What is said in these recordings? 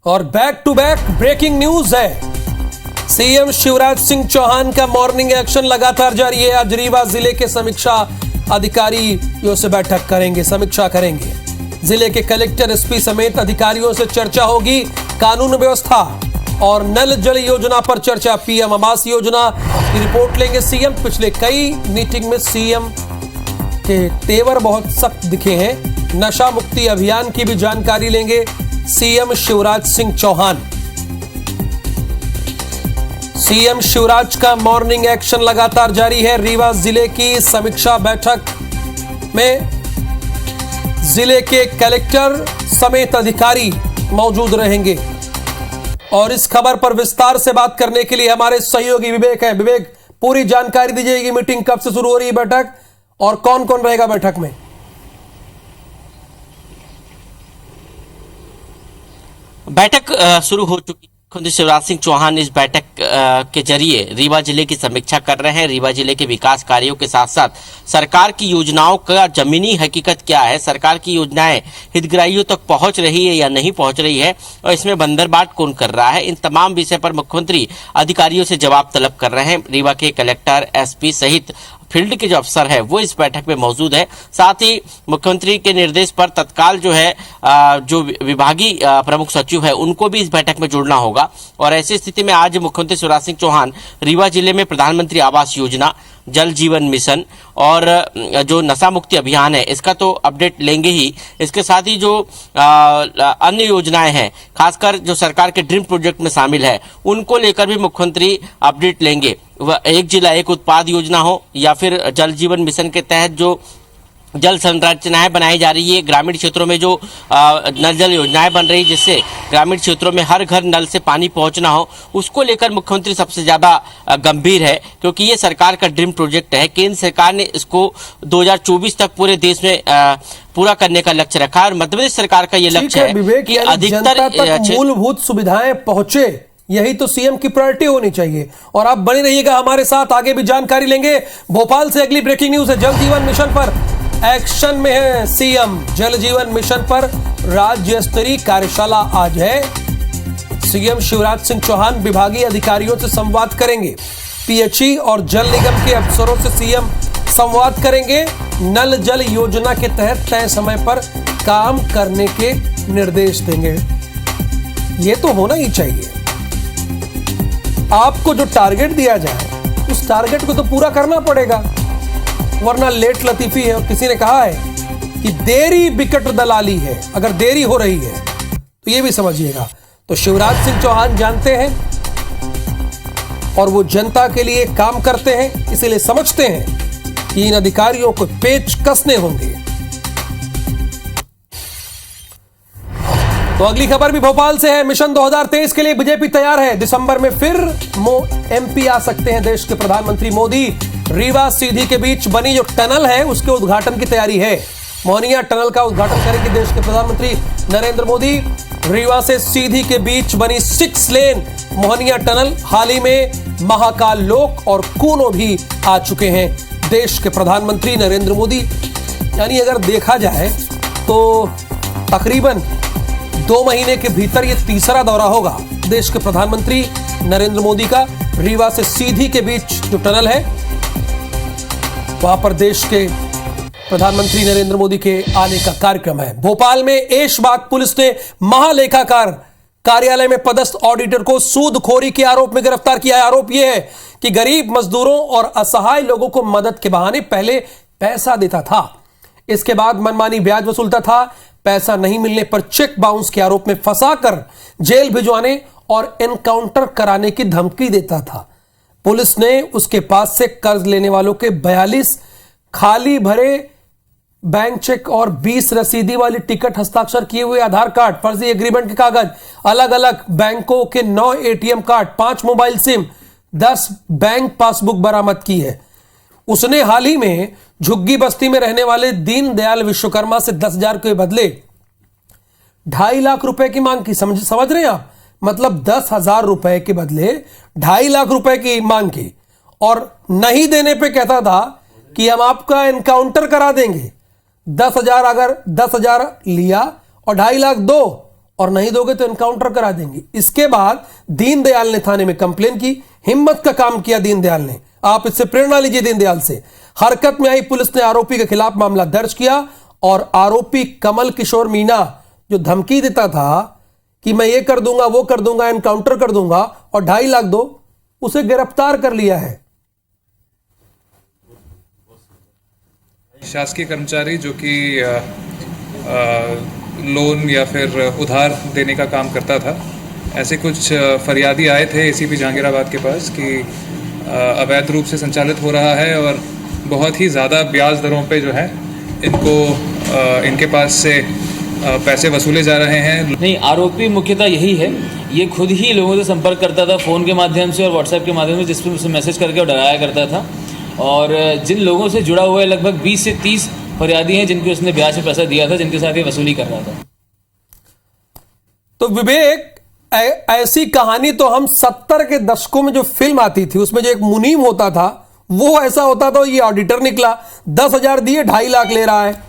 और back to back breaking news है। CM Shivraj Singh Chouhan का मॉर्निंग एक्शन लगातार जारी है। आज रीवा जिले के समीक्षा अधिकारियों से बैठक करेंगे, समीक्षा करेंगे। जिले के कलेक्टर, एसपी समेत अधिकारियों से चर्चा होगी। कानून व्यवस्था और नल जल योजना पर चर्चा। पीएम आवास योजना की रिपोर्ट लेंगे सीएम। पिछले कई मीटिंग में सीएम के तेवर बहुत सख्त दिखे हैं। नशा मुक्ति अभियान की भी जानकारी लेंगे सीएम शिवराज सिंह चौहान। सीएम शिवराज का मॉर्निंग एक्शन लगातार जारी है। रीवा जिले की समीक्षा बैठक में जिले के कलेक्टर समेत अधिकारी मौजूद रहेंगे। और इस खबर पर विस्तार से बात करने के लिए हमारे सहयोगी विवेक हैं। विवेक, पूरी जानकारी दीजिएगी। मीटिंग कब से शुरू हो रही है बैठक और कौन कौन रहेगा बैठक में? बैठक शुरू हो चुकी है। मुख्यमंत्री शिवराज सिंह चौहान इस बैठक के जरिए रीवा जिले की समीक्षा कर रहे हैं। रीवा जिले के विकास कार्यों के साथ साथ सरकार की योजनाओं का जमीनी हकीकत क्या है, सरकार की योजनाएं हितग्राहियों तक पहुंच रही है या नहीं पहुंच रही है, और इसमें बंदरबाट कौन कर रहा है, इन तमाम विषय पर मुख्यमंत्री अधिकारियों से जवाब तलब कर रहे हैं। रीवा के कलेक्टर, एसपी सहित फील्ड के जो अफसर है वो इस बैठक में मौजूद है। साथ ही मुख्यमंत्री के निर्देश पर तत्काल जो है जो विभागीय प्रमुख सचिव है उनको भी इस बैठक में जुड़ना होगा। और ऐसी स्थिति में आज मुख्यमंत्री शिवराज सिंह चौहान रीवा जिले में प्रधानमंत्री आवास योजना, जल जीवन मिशन और जो नशा मुक्ति अभियान है इसका तो अपडेट लेंगे ही। इसके साथ ही जो अन्य योजनाएं हैं, खासकर जो सरकार के ड्रीम प्रोजेक्ट में शामिल है, उनको लेकर भी मुख्यमंत्री अपडेट लेंगे। वह एक जिला एक उत्पाद योजना हो या फिर जल जीवन मिशन के तहत जो जल संरचनाएं बनाई जा रही है, ग्रामीण क्षेत्रों में जो नल जल योजनाएं बन रही जिससे ग्रामीण क्षेत्रों में हर घर नल से पानी पहुंचना हो, उसको लेकर मुख्यमंत्री सबसे ज्यादा गंभीर है, क्योंकि ये सरकार का ड्रीम प्रोजेक्ट है। केंद्र सरकार ने इसको 2024 तक पूरे देश में पूरा करने का लक्ष्य रखा है और मध्य प्रदेश सरकार का ये लक्ष्य है कि अधिकतर मूलभूत सुविधाएं पहुंचे। यही तो सीएम की प्रायोरिटी होनी चाहिए। और आप बने रहिएगा हमारे साथ, आगे भी जानकारी लेंगे। भोपाल से अगली ब्रेकिंग न्यूज है। जल जीवन मिशन पर एक्शन में है सीएम। जल जीवन मिशन पर राज्य स्तरीय कार्यशाला आज है। सीएम शिवराज सिंह चौहान विभागीय अधिकारियों से संवाद करेंगे। पीएचई और जल निगम के अफसरों से सीएम संवाद करेंगे। नल जल योजना के तहत तय समय पर काम करने के निर्देश देंगे। ये तो होना ही चाहिए। आपको जो टारगेट दिया जाए उस टारगेट को तो पूरा करना पड़ेगा, वरना लेट लतीफी है। और किसी ने कहा है कि देरी बिकट दलाली है। अगर देरी हो रही है तो ये भी समझिएगा। तो शिवराज सिंह चौहान जानते हैं और वो जनता के लिए काम करते हैं, इसीलिए समझते हैं कि इन अधिकारियों को पेच कसने होंगे। तो अगली खबर भी भोपाल से है। मिशन 2023 के लिए बीजेपी तैयार है। दिसंबर में फिर एमपी आ सकते हैं देश के प्रधानमंत्री मोदी। रीवा सीधी के बीच बनी जो टनल है उसके उद्घाटन की तैयारी है। मोहनिया टनल का उद्घाटन करेंगे देश के प्रधानमंत्री नरेंद्र मोदी। रीवा से सीधी के बीच बनी 6 लेन मोहनिया टनल। हाल ही में महाकाल लोक और कूनो भी आ चुके हैं देश के प्रधानमंत्री नरेंद्र मोदी। यानी अगर देखा जाए तो तकरीबन 2 महीने के भीतर ये तीसरा दौरा होगा देश के प्रधानमंत्री नरेंद्र मोदी का। रीवा से सीधी के बीच जो टनल है वहां पर देश के प्रधानमंत्री नरेंद्र मोदी के आने का कार्यक्रम है। भोपाल में ऐशबाग पुलिस ने महालेखाकार कार्यालय में पदस्थ ऑडिटर को सूदखोरी के आरोप में गिरफ्तार किया है। आरोप यह है कि गरीब मजदूरों और असहाय लोगों को मदद के बहाने पहले पैसा देता था, इसके बाद मनमानी ब्याज वसूलता था। पैसा नहीं मिलने पर चेक बाउंस के आरोप में फंसाकर जेल भिजवाने और एनकाउंटर कराने की धमकी देता था। पुलिस ने उसके पास से कर्ज लेने वालों के 42 खाली भरे बैंक चेक और 20 रसीदी वाली टिकट, हस्ताक्षर किए हुए आधार कार्ड, फर्जी एग्रीमेंट के कागज, अलग अलग बैंकों के 9 ATM card, 5 mobile SIM, 10 bank passbook बरामद की है। उसने हाल ही में झुग्गी बस्ती में रहने वाले दीनदयाल विश्वकर्मा से 10,000 के बदले 2.5 लाख रुपए की मांग की। समझ रहे हैं आप? मतलब 10,000 रुपए के बदले 2.5 लाख रुपए की मांग की और नहीं देने पे कहता था कि हम आपका एनकाउंटर करा देंगे। 10,000 अगर 10,000 लिया और 2.5 लाख दो और नहीं दोगे तो एनकाउंटर करा देंगे। इसके बाद दीनदयाल ने थाने में कंप्लेन की, हिम्मत का काम किया दीनदयाल ने। आप इससे प्रेरणा लीजिए दीनदयाल से। हरकत में आई पुलिस ने आरोपी के खिलाफ मामला दर्ज किया और आरोपी कमल किशोर मीणा जो धमकी देता था कि मैं ये कर दूंगा, वो कर दूंगा, एनकाउंटर कर दूंगा और 2.5 लाख दो, उसे गिरफ्तार कर लिया है। शासकीय कर्मचारी जो कि लोन या फिर उधार देने का काम करता था, ऐसे कुछ फरियादी आए थे एसीपी जहांगीराबाद के पास कि अवैध रूप से संचालित हो रहा है और बहुत ही ज़्यादा ब्याज दरों पे जो है इनको इनके पास से पैसे वसूले जा रहे हैं। नहीं, आरोपी मुख्यतः यही है, ये खुद ही लोगों से संपर्क करता था फ़ोन के माध्यम से और व्हाट्सएप के माध्यम से, जिस पर उसे मैसेज करके और डराया करता था। और जिन लोगों से जुड़ा हुआ है लगभग 20 से 30 फरियादी हैं जिनको उसने ब्याज से पैसा दिया था, जिनके साथ ये वसूली कर रहा था। तो विवेक, ऐसी कहानी तो हम 70 के दशकों में जो फिल्म आती थी उसमें जो एक मुनीम होता था वो ऐसा होता था। ये ऑडिटर निकला, 10,000 दिए, 2.5 लाख ले रहा है।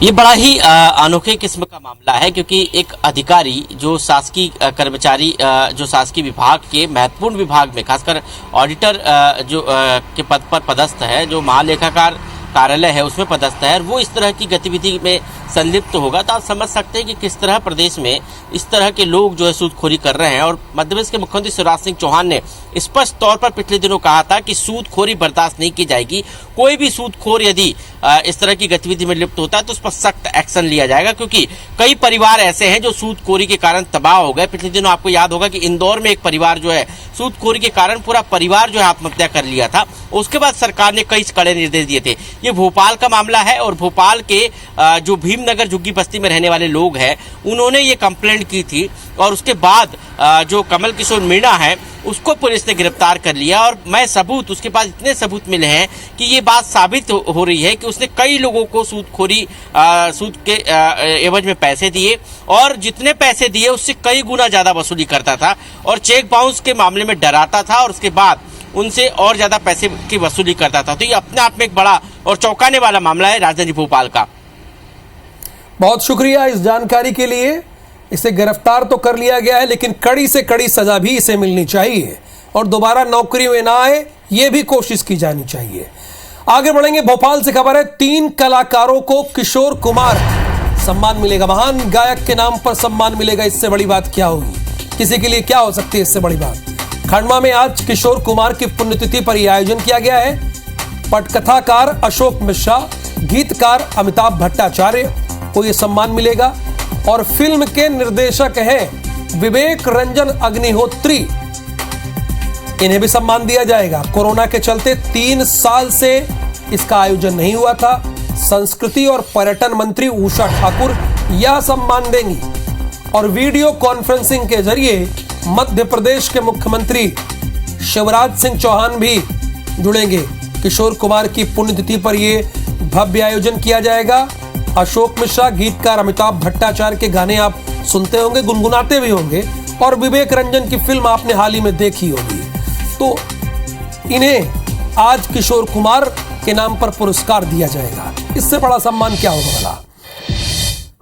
ये बड़ा ही अनोखे किस्म का मामला है, क्योंकि एक अधिकारी जो शासकीय कर्मचारी जो शासकीय विभाग के महत्वपूर्ण विभाग में खासकर ऑडिटर जो के पद पर पदस्थ है, जो महालेखाकार कार्यालय है उसमें पदस्थ है, और वो इस तरह की गतिविधि में संलिप्त होगा, तो आप समझ सकते हैं कि किस तरह प्रदेश में इस तरह के लोग जो है सूदखोरी कर रहे हैं। और मध्य प्रदेश के मुख्यमंत्री शिवराज सिंह चौहान ने स्पष्ट तौर पर पिछले दिनों कहा था कि सूदखोरी बर्दाश्त नहीं की जाएगी। कोई भी सूदखोर यदि इस तरह की गतिविधि में लिप्त होता है तो उस पर सख्त एक्शन लिया जाएगा, क्योंकि कई परिवार ऐसे हैं जो सूदखोरी के कारण तबाह हो गए। पिछले दिनों आपको याद होगा कि इंदौर में एक परिवार जो है सूदखोरी के कारण पूरा परिवार जो है आत्महत्या कर लिया था। उसके बाद सरकार ने कई कड़े निर्देश दिए थे। ये भोपाल का मामला है और भोपाल के जो भीमनगर झुग्गी बस्ती में रहने वाले लोग हैं उन्होंने ये कंप्लेंट की थी, और उसके बाद जो कमल किशोर मीणा है उसको पुलिस ने गिरफ्तार कर लिया। और मैं सबूत, उसके पास इतने सबूत मिले हैं कि ये बात साबित हो रही है कि उसने कई लोगों को सूद के एवज में पैसे दिए, और जितने पैसे दिए उससे कई गुना ज़्यादा वसूली करता था, और चेक बाउंस के मामले में डराता था और उसके बाद उनसे और ज़्यादा पैसे की वसूली करता था। तो ये अपने आप में एक बड़ा और चौंकाने वाला मामला है राजधानी भोपाल का। बहुत शुक्रिया इस जानकारी के लिए। इसे गिरफ्तार तो कर लिया गया है, लेकिन कड़ी से कड़ी सजा भी इसे मिलनी चाहिए और दोबारा नौकरी में ना आए, ये भी कोशिश की जानी चाहिए। आगे बढ़ेंगे। भोपाल से खबर है, 3 कलाकारों को किशोर कुमार सम्मान मिलेगा। महान गायक के नाम पर सम्मान मिलेगा। इससे बड़ी बात क्या होगी? किसी के लिए क्या हो सकती है इससे बड़ी बात? खंडवा में आज किशोर कुमार की पुण्यतिथि पर यह आयोजन किया गया है। पटकथाकार अशोक मिश्रा, गीतकार अमिताभ भट्टाचार्य को यह सम्मान मिलेगा, और फिल्म के निर्देशक हैं विवेक रंजन अग्निहोत्री, इन्हें भी सम्मान दिया जाएगा। कोरोना के चलते 3 साल से इसका आयोजन नहीं हुआ था। संस्कृति और पर्यटन मंत्री उषा ठाकुर यह सम्मान देंगी, और वीडियो कॉन्फ्रेंसिंग के जरिए मध्य प्रदेश के मुख्यमंत्री शिवराज सिंह चौहान भी जुड़ेंगे। किशोर कुमार की पुण्यतिथि पर यह भव्य आयोजन किया जाएगा। अशोक मिश्रा, गीतकार अमिताभ भट्टाचार्य के गाने आप सुनते होंगे, गुनगुनाते भी होंगे, और विवेक रंजन की फिल्म आपने हाल ही में देखी होगी। तो इन्हें आज किशोर कुमार के नाम पर पुरस्कार दिया जाएगा। इससे बड़ा सम्मान क्या होगा भला?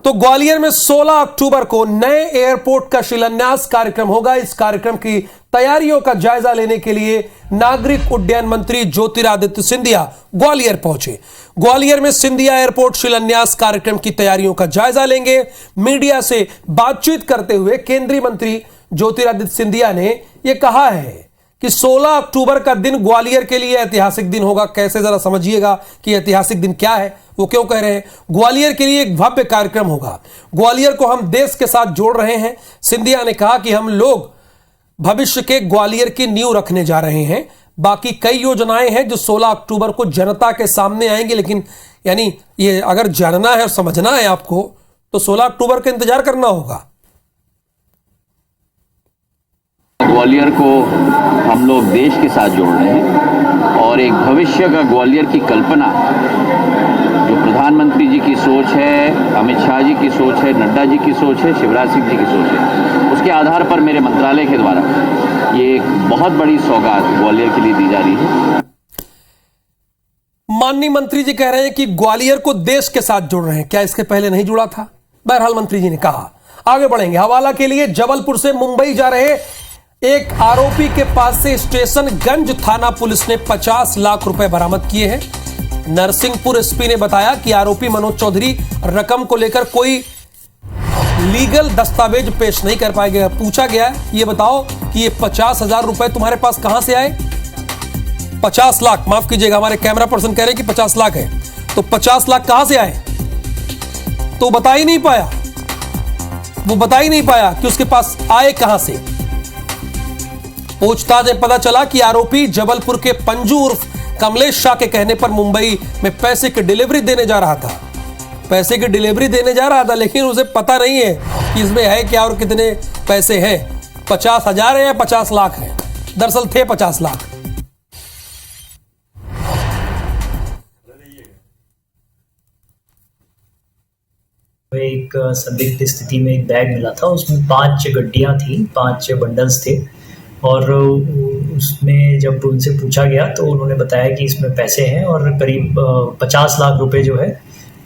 तो ग्वालियर में 16 अक्टूबर को नए एयरपोर्ट का शिलान्यास कार्यक्रम होगा। इस कार्यक्रम की तैयारियों का जायजा लेने के लिए नागरिक उड्डयन मंत्री ज्योतिरादित्य सिंधिया ग्वालियर पहुंचे। ग्वालियर में सिंधिया एयरपोर्ट शिलान्यास कार्यक्रम की तैयारियों का जायजा लेंगे। मीडिया से बातचीत करते हुए केंद्रीय मंत्री ज्योतिरादित्य सिंधिया ने यह कहा है कि 16 अक्टूबर का दिन ग्वालियर के लिए ऐतिहासिक दिन होगा। कैसे, जरा समझिएगा कि ऐतिहासिक दिन क्या है, वो क्यों कह रहे हैं। ग्वालियर के लिए एक भव्य कार्यक्रम होगा। ग्वालियर को हम देश के साथ जोड़ रहे हैं। सिंधिया ने कहा कि हम लोग भविष्य के ग्वालियर की नींव रखने जा रहे हैं। बाकी कई योजनाएं हैं जो 16 अक्टूबर को जनता के सामने आएंगी, लेकिन यानी ये अगर जानना है और समझना है आपको तो 16 अक्टूबर का इंतजार करना होगा। ग्वालियर को हम लोग देश के साथ जोड़ रहे हैं और एक भविष्य का ग्वालियर की कल्पना जो प्रधानमंत्री जी की सोच है, अमित शाह जी की सोच है, नड्डा जी की सोच है, शिवराज सिंह जी की सोच है, उसके आधार पर मेरे मंत्रालय के द्वारा ये एक बहुत बड़ी सौगात ग्वालियर के लिए दी जा रही है। माननीय मंत्री जी कह रहे हैं कि ग्वालियर को देश के साथ जोड़ रहे हैं, क्या इसके पहले नहीं जुड़ा था? बहरहाल मंत्री जी ने कहा। आगे बढ़ेंगे हवाला के लिए। जबलपुर से मुंबई जा रहे एक आरोपी के पास से स्टेशनगंज थाना पुलिस ने 50 लाख रुपए बरामद किए हैं। नरसिंहपुर एसपी ने बताया कि आरोपी मनोज चौधरी रकम को लेकर कोई लीगल दस्तावेज पेश नहीं कर पाएगा। पूछा गया ये बताओ कि ये 50,000 रुपए तुम्हारे पास कहां से आए? 50 लाख, माफ कीजिएगा, हमारे कैमरा पर्सन कह रहे हैं कि 50 लाख है, तो 50 लाख कहां से आए? तो बता ही नहीं पाया, वो बता ही नहीं पाया कि उसके पास आए कहां से। पूछताछ में पता चला कि आरोपी जबलपुर के पंजू उर्फ कमलेश शाह के कहने पर मुंबई में पैसे की डिलीवरी देने जा रहा था। पैसे की डिलीवरी देने जा रहा था, लेकिन उसे पता नहीं है कि इसमें है क्या और कितने पैसे हैं। 50,000 है या 50 लाख है? दरअसल थे 50 लाख। एक संदिग्ध स्थिति में एक बैग मिला था, उसमें 5 गड्डियां थी, 5 बंडल्स थे, और उसमें जब उनसे पूछा गया तो उन्होंने बताया कि इसमें पैसे हैं और करीब 50 लाख रुपए जो है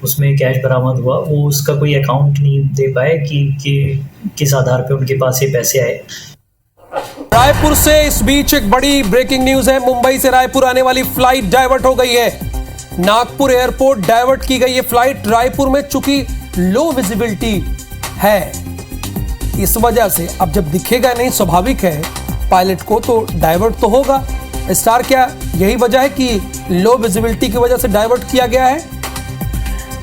उसमें कैश बरामद हुआ। वो उसका कोई अकाउंट नहीं दे पाए कि किस आधार पे उनके पास ये पैसे आए। रायपुर से इस बीच एक बड़ी ब्रेकिंग न्यूज है। मुंबई से रायपुर आने वाली फ्लाइट डाइवर्ट हो गई है। नागपुर एयरपोर्ट डाइवर्ट की गई ये फ्लाइट। रायपुर में चूंकि लो विजिबिलिटी है, इस वजह से अब जब दिखेगा नहीं, स्वाभाविक है पायलट को तो डाइवर्ट तो होगा। स्टार, क्या यही वजह है कि लो विजिबिलिटी की वजह से डाइवर्ट किया गया है?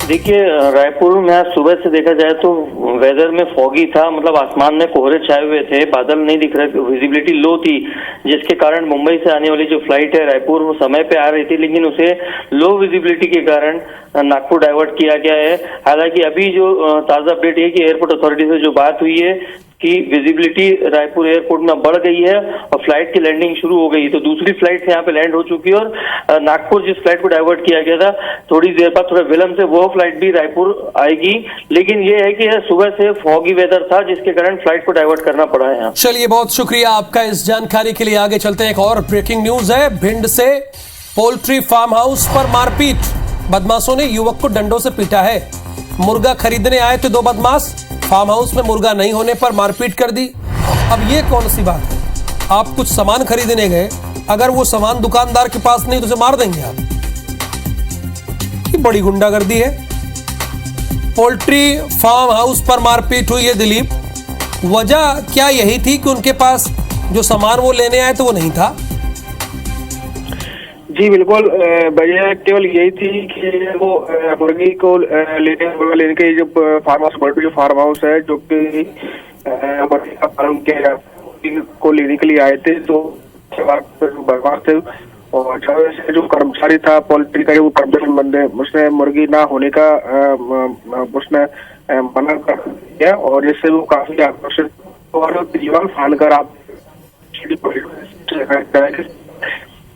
देखिए, रायपुर में आज सुबह से देखा जाए तो वेदर में फॉगी था, मतलब आसमान में कोहरे छाए हुए थे, बादल नहीं दिख रहे, विजिबिलिटी लो थी, जिसके कारण मुंबई से आने वाली जो फ्लाइट है रायपुर वो समय पे आ रही थी, लेकिन उसे लो विजिबिलिटी के कारण नागपुर डाइवर्ट किया गया है। हालांकि अभी जो ताज़ा अपडेट है कि एयरपोर्ट अथॉरिटी से जो बात हुई है कि विजिबिलिटी रायपुर एयरपोर्ट में बढ़ गई है और फ्लाइट की लैंडिंग शुरू हो गई, तो दूसरी फ्लाइट यहाँ पे लैंड हो चुकी है और नागपुर जिस फ्लाइट को डाइवर्ट किया गया था थोड़ी देर बाद, थोड़ा विलंब से, वो फ्लाइट भी रायपुर आएगी। लेकिन ये है कि सुबह से फॉगी वेदर था जिसके कारण फ्लाइट को डाइवर्ट करना पड़ा है। चलिए, बहुत शुक्रिया आपका इस जानकारी के लिए। आगे चलते हैं, एक और ब्रेकिंग न्यूज है। भिंड से पोल्ट्री फार्म हाउस पर मारपीट। बदमाशों ने युवक को डंडों से पीटा है। मुर्गा खरीदने आए थे 2 बदमाश, फार्म हाउस में मुर्गा नहीं होने पर मारपीट कर दी। अब ये कौन सी बात है? आप कुछ सामान खरीदने गए, अगर वो सामान दुकानदार के पास नहीं तो उसे मार देंगे आप। ये बड़ी गुंडागर्दी है। पोल्ट्री फार्म हाउस पर मारपीट हुई है दिलीप। वजह क्या यही थी कि उनके पास जो सामान वो लेने आए तो वो नहीं था? जी बिल्कुल, वजह केवल यही थी कि वो मुर्गी को लेने के जो farm house, poultry farm house है जो कि मुर्गी का फार्म को लेने के लिए आए थे, तो बदमाश थे और जो कर्मचारी था पोल्ट्री का, वो परमिशन बंद है, उसने मुर्गी ना होने का उसने मना कर दिया और जिससे वो काफी आकर्षित और दीवार फाड़ कर आप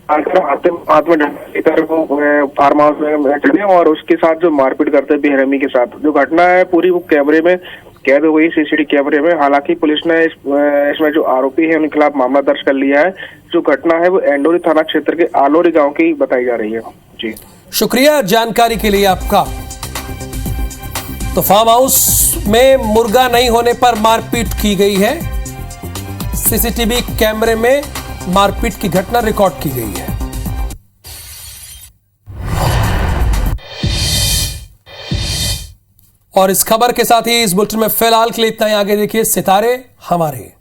हाथ में लेकर वो फार्म हाउस में चले और उसके साथ जो मारपीट करते बेरहमी के साथ। जो घटना है पूरी वो कैमरे में कैद हो गई, सीसीटीवी कैमरे में। हालांकि पुलिस ने इसमें जो आरोपी है उनके खिलाफ मामला दर्ज कर लिया है। जो घटना है वो एंडोरी थाना क्षेत्र के आलोरी गांव की बताई जा रही है। जी शुक्रिया जानकारी के लिए आपका। तो फार्म हाउस में मुर्गा नहीं होने पर मारपीट की गई है। सीसीटीवी कैमरे में मारपीट की घटना रिकॉर्ड की गई है। और इस खबर के साथ ही इस बुलेटिन में फिलहाल के लिए इतना ही। आगे देखिए सितारे हमारे।